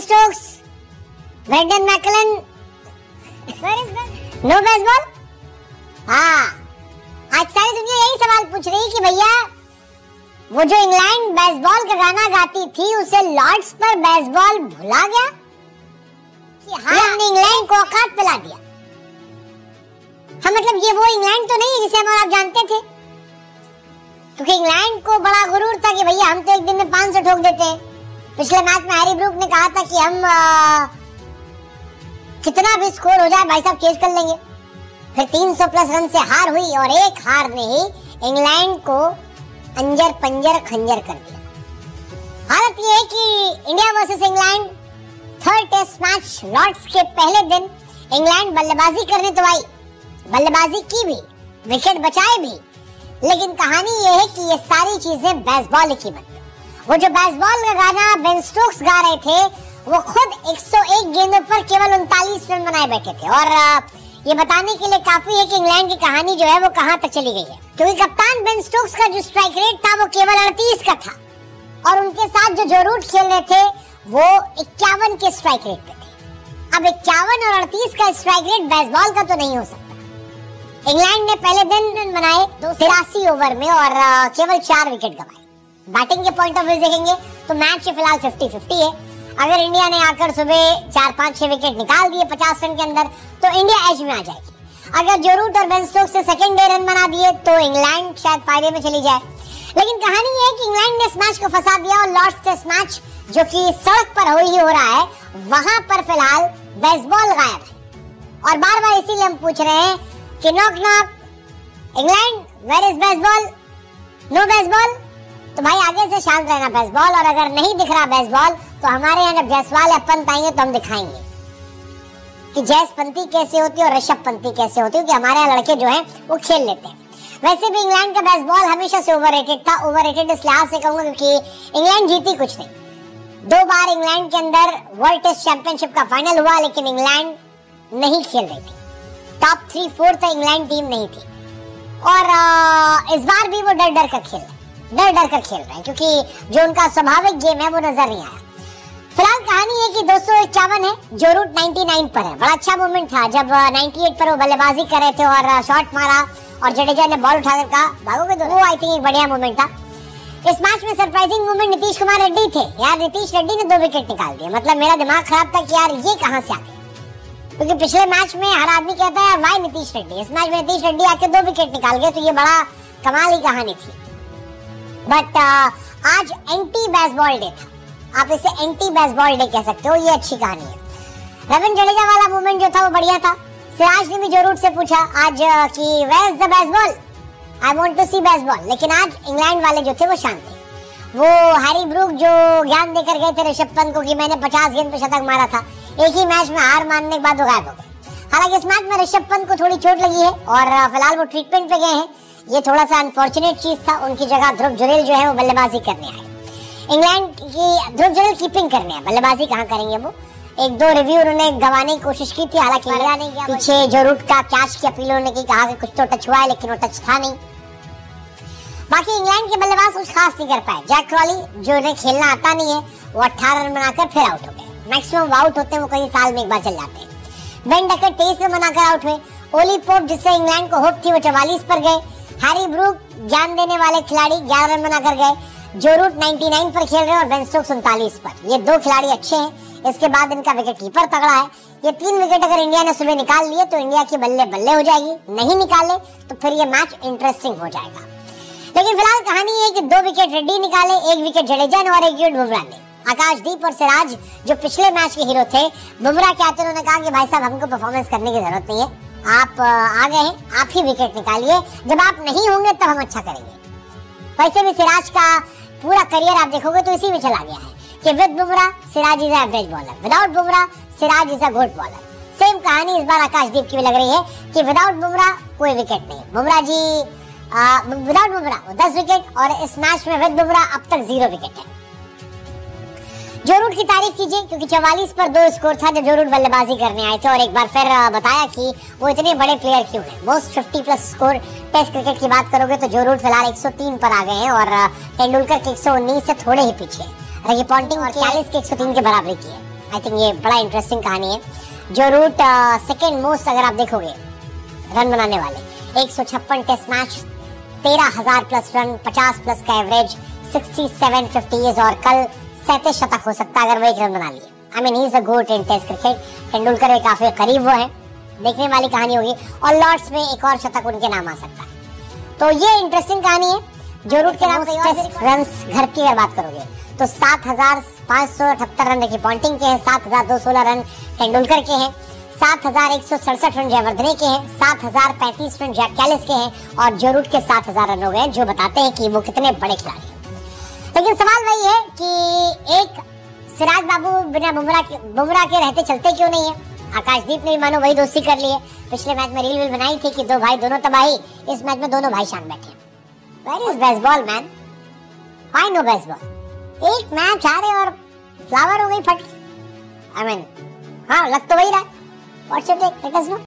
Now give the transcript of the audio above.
Stokes, Brendon McCullum, no baseball. हाँ, आज सारी दुनिया यही सवाल पूछ रही कि भैया वो जो इंग्लैंड बेसबॉल का गाना गाती थी उसे लॉर्ड्स पर बेसबॉल भुला गया कि हाँ हमने इंग्लैंड को औकात पिला दिया। हाँ, मतलब ये वो इंग्लैंड तो नहीं है जिसे हम और आप जानते थे, क्योंकि इंग्लैंड को बड़ा गुरूर था कि भैया हम तो एक दिन में 500 ठोक देते हैं। पिछले मैच में हैरी ब्रूक ने कहा था कि हम कितना भी स्कोर हो जाए भाई साहब चेज कर लेंगे। फिर 300 प्लस रन से हार हुई और एक हार ने ही इंग्लैंड को अंजर पंजर खंजर कर दिया। हालत ये है कि India versus England third test match Lord's के पहले दिन इंग्लैंड बल्लेबाजी करने तो आई, बल्लेबाजी की भी, विकेट बचाए भी, लेकिन कहानी ये है कि ये सारी चीजें बेसबॉल की कीमत। वो जो बेसबॉल का गाना बेन स्टोक्स गा रहे थे वो खुद 101 गेंदों पर केवल 39 रन बनाए बैठे थे। और ये बताने के लिए काफी है कि इंग्लैंड की कहानी जो है वो कहां तक चली गई है, क्योंकि कप्तान बेन स्टोक्स का जो स्ट्राइक रेट था वो केवल 38 का था और उनके साथ जो रूट खेल रहे थे वो 51 के स्ट्राइक रेट पे थे। अब 51 और 38 का स्ट्राइक रेट बेसबॉल का तो नहीं हो सकता। इंग्लैंड ने पहले दिन रन बनाए 83 ओवर में और केवल 4 विकेट गंवाए। बैटिंग के पॉइंट ऑफ व्यू देखेंगे तो मैच फिलहाल 50-50 है। अगर इंडिया ने आकर सुबह 4-5-6 विकेट निकाल दिए 50 रन के अंदर तो इंडिया एज में आ जाएगी। अगर जो रूट और बेन स्टोक्स से सेकंड डे रन बना दिए तो इंग्लैंड शायद फायदे में चली जाए। लेकिन कहानी ये है कि इंग्लैंड ने इस मैच को फंसा दिया और लॉर्ड्स टेस्ट मैच जो कि सड़क पर हो रहा है वहां पर फिलहाल बेसबॉल गायब है। और बार बार इसीलिए हम पूछ रहे हैं कि knock knock England where is Bazball, no Bazball. तो भाई आगे से शांत रहना बेसबॉल, और अगर नहीं दिख रहा बेसबॉल तो हमारे यहाँ जब जायसवाल या पंत आएंगे तो हम दिखाएंगे कि जयसपंती कैसे होती है और ऋषभ पंती कैसे होती है, क्योंकि हमारे यहाँ लड़के जो हैं वो खेल लेते हैं। वैसे भी इंग्लैंड का बेसबॉल हमेशा से ओवररेटेड था। ओवररेटेड इस लिहाज से कहूंगा क्योंकि इंग्लैंड जीती कुछ नहीं। 2 बार इंग्लैंड के अंदर वर्ल्ड टेस्ट चैंपियनशिप का फाइनल हुआ लेकिन इंग्लैंड नहीं खेल रही थी। टॉप 3-4 तक इंग्लैंड टीम नहीं थी और इस बार भी वो डर डर कर खेल रहे हैं क्योंकि जो उनका स्वाभाविक गेम है वो नजर नहीं आया। फिलहाल कहानी है कि 251 है, जो रूट 99 पर है। बड़ा अच्छा मोमेंट था जब 98 पर वो बल्लेबाजी कर रहे थे और शॉट मारा और जडेजा ने बॉल उठाकर कहा भागोगे तो। वो आई थिंक एक बढ़िया मोमेंट था। इस मैच में सरप्राइजिंग मोमेंट नीतीश कुमार रेड्डी थे। यार नीतीश रेड्डी ने 2 विकेट निकाल दिए। मतलब मेरा दिमाग खराब था कि यार ये कहां से आ गए, क्योंकि पिछले मैच में हर आदमी कहता है वाई नीतीश रेड्डी, इस मैच में नीतीश रेड्डी आके 2 विकेट निकाल गए तो ये बड़ा कमाल की कहानी थी। बट आज एंटी बेसबॉल डे था, आप इसे एंटी बेसबॉल डे कह सकते हो, ये अच्छी कहानी है। रविंद्र जडेजा वाला मूवमेंट जो था वो बढ़िया था। सिराज ने भी जो रूट से पूछा आज कि where is the Bazball, I want to see Bazball, लेकिन आज इंग्लैंड वाले जो थे वो शांत थे। वो हैरी ब्रूक जो ज्ञान देकर गए थे ऋषभ पंत को कि मैंने 50 गेंद पे शतक मारा था, एक ही मैच में हार मानने के बाद वो गायब हो गए। हालांकि इस मैच में ऋषभ पंत को थोड़ी चोट लगी है और फिलहाल वो ट्रीटमेंट पे गए हैं। ये थोड़ा सा अनफॉर्चुनेट चीज था। उनकी जगह ध्रुव जुरेल जो है वो बल्लेबाजी करने आए। इंग्लैंड की ध्रुव जुरेल कीपिंग करने आए, बल्लेबाजी कहाँ करेंगे वो। 1-2 रिव्यू उन्होंने गंवाने की कोशिश की थी, हालांकि लगा नहीं गया। पीछे जो रूट का कैच की अपील उन्होंने की, कहा कि कुछ तो टच हुआ है लेकिन वो टच था नहीं। बाकी इंग्लैंड के बल्लेबाज कुछ खास नहीं कर पाए। जैक क्रॉली जो उन्हें खेलना आता नहीं है वो 18 रन बनाकर फिर आउट हो गए। मैक्सिमम आउट होते हैं वो कई साल में एक बार चल जाते हैं। बेन डकट 23 रन बनाकर आउट हुए। ओली पोप जिससे इंग्लैंड को होप थी वो 44 पर गए। हैरी ब्रूक ज्ञान देने वाले खिलाड़ी 11 रन बनाकर गए। जो रूट 99 पर खेल रहे हैं और बेन स्टोक्स 39 पर। ये 2 खिलाड़ी अच्छे हैं। इसके बाद इनका विकेट कीपर तगड़ा है। ये 3 विकेट अगर इंडिया ने सुबह निकाल लिए तो इंडिया की बल्ले बल्ले हो जाएगी, नहीं निकाले तो फिर ये मैच इंटरेस्टिंग हो जाएगा। लेकिन फिलहाल कहानी ये है कि 2 विकेट रेड्डी निकाले, 1 विकेट जडेजा ने और 1 विकेट बुमराह ने। आकाशदीप और सिराज जो पिछले मैच के हीरो थे, बुमराह के आते उन्होंने कहा कि भाई साहब हमको परफॉर्मेंस करने की जरूरत नहीं है, आप आ गए हैं, आप ही विकेट निकालिए, जब आप नहीं होंगे तब हम अच्छा करेंगे। वैसे भी सिराज का पूरा करियर आप देखोगे तो इसी में चला गया है कि with Bumrah Siraj is average bowler, without Bumrah Siraj is a good bowler. Same कहानी इस बार आकाशदीप की भी लग रही है कि विदाउट बुमराह कोई विकेट नहीं। बुमराह जी विदाउट बुमराह 10 विकेट और इस मैच में विद बुमराह अब तक 0 विकेट है। जो रूट की तारीफ कीजिए क्योंकि 44 पर 2 स्कोर था जब जो रूट बल्लेबाजी करने आए थे और एक बार फिर बताया कि वो इतने बड़े प्लेयर क्यों हैं। मोस्ट 50+ स्कोर टेस्ट क्रिकेट की बात करोगे तो जो रूट फिलहाल 103 पर आ गए हैं और तेंदुलकर के 119 से थोड़े ही पीछे। रगी पॉन्टिंग और 40 के 103 के बराबरी की है। आई थिंक ये बड़ा इंटरेस्टिंग कहानी है। जो रूट सेकेंड मोस्ट अगर आप देखोगे रन बनाने वाले, 156 test match, 13,000 plus run, 50 plus का एवरेज, 67 50 और कल 37 शतक हो सकता है अगर वो एक रन बना लिए। I mean he is a GOAT in test cricket. Tendulkar के काफी करीब वो है, देखने वाली कहानी होगी और लॉर्ड्स में एक और शतक उनके नाम आ सकता है। तो ये इंटरेस्टिंग कहानी है। जो रूट के नाम टेस्ट रन घर की अगर बात करोगे तो 7,578 रन रिकी पॉन्टिंग के हैं, 7,216 रन तेंदुलकर के हैं, 7,167 रन जयवर्धने के हैं, 7,035 रन जैक कैलिस के हैं और जो रूट के 7,000 रन हो गए, जो बताते हैं कि वो कितने बड़े खिलाड़ी हैं। लेकिन सवाल वही है कि एक सिराज बाबू बिना बुमराह के रहते चलते क्यों नहीं है। आकाशदीप ने भी मानो वही दोस्ती कर ली है। पिछले मैच में रील बनाई थी कि दो भाई दोनों तबाही, इस मैच में दोनों भाई शान बैठे हैं। Where is Bazball man, why no Bazball. एक मैच हारे और फ्लावर हो गई फट। आई मीन हाँ लग तो वही रहा है। What's your take, let us no.